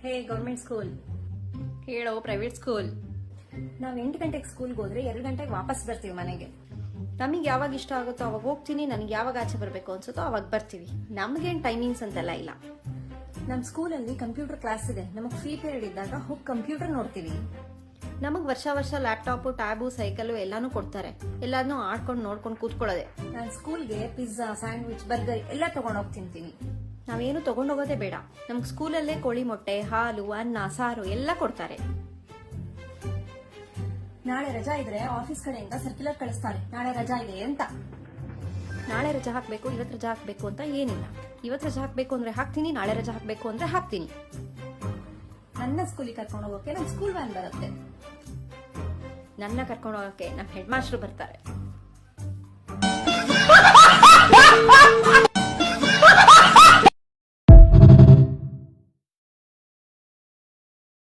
ಹೇ government school. ಹೇಳೋ private school. ನಾವ್ 8 ಗಂಟೆಗೆ ಸ್ಕೂಲ್ಗೆ ಹೋದ್ರೆ 2 ಗಂಟೆಗೆ ವಾಪಸ್ ಬರ್ತೀವಿ ಮನೆಗೆ. ನಮಗೆ ಯಾವಾಗ ಇಷ್ಟ ಆಗುತ್ತೋ ಅವಾಗ ಹೋಗ್ತೀನಿ, ನನಗೆ ಯಾವಾಗ ಆಚೆ ಬರಬೇಕು ಅನ್ಸುತ್ತೋ ಅವಾಗ ಬರ್ತೀವಿ. ನಮಗೇನ್ ಟೈಮಿಂಗ್ಸ್ ಅಂತೆಲ್ಲ ಇಲ್ಲ. ನಮ್ ಸ್ಕೂಲಲ್ಲಿ ಕಂಪ್ಯೂಟರ್ ಕ್ಲಾಸ್ ಇದೆ. ನಮಗ್ ಫ್ರೀ ಪೀರಿಯಡ್ ಇದ್ದಾಗ ಹೋಗಿ ಕಂಪ್ಯೂಟರ್ ನೋಡ್ತೀವಿ. ನಮಗ್ ವರ್ಷ ಲ್ಯಾಪ್ಟಾಪ್, ಟ್ಯಾಬು, ಸೈಕಲ್ ಎಲ್ಲಾನು ಕೊಡ್ತಾರೆ. ಎಲ್ಲಾನು ಆಡ್ಕೊಂಡು ನೋಡ್ಕೊಂಡು ಕೂತ್ಕೊಳ್ಳೋದೆ. ನಾನ್ ಸ್ಕೂಲ್ಗೆ ಪಿಜ್ಜಾ, ಸ್ಯಾಂಡ್ವಿಚ್, ಬರ್ಗರ್ ಎಲ್ಲ ತಗೊಂಡೋಗಿ ತಿಂತೀನಿ. ನಾವೇನು ತಗೊಂಡೋಗೋದೇ ಬೇಡ. ನಮ್ಗೆ ಸ್ಕೂಲಲ್ಲೇ ಕೋಳಿ ಮೊಟ್ಟೆ, ಹಾಲು, ಅನ್ನ, ಸಾರು ಎಲ್ಲ ಕೊಡ್ತಾರೆ. ನಾಳೆ ರಜಾ ಇದ್ರೆ ಆಫೀಸ್ ಕಡೆಯಿಂದ ಸರ್ಕ್ಯುಲರ್ ಕಳಿಸ್ತಾರೆ, ನಾಳೆ ರಜಾ ಇದೆ ಅಂತ. ನಾಳೆ ರಜಾ ಹಾಕ್ಬೇಕು, ಇವತ್ತು ರಜಾ ಹಾಕ್ಬೇಕು ಅಂತ ಏನಿಲ್ಲ. ಇವತ್ತು ರಜಾ ಹಾಕ್ಬೇಕು ಅಂದ್ರೆ ಹಾಕ್ತೀನಿ, ನಾಳೆ ರಜಾ ಹಾಕ್ಬೇಕು ಅಂದ್ರೆ ಹಾಕ್ತೀನಿ. ನನ್ನ ಸ್ಕೂಲಿಗೆ ಕರ್ಕೊಂಡು ಹೋಗೋಕೆ ನಮ್ ಸ್ಕೂಲ್ ವ್ಯಾನ್ ಬರುತ್ತೆ. ನನ್ನ ಕರ್ಕೊಂಡು ಹೋಗಕ್ಕೆ ನಮ್ಮ ಹೆಡ್ ಮಾಸ್ಟರ್ ಬರ್ತಾರೆ.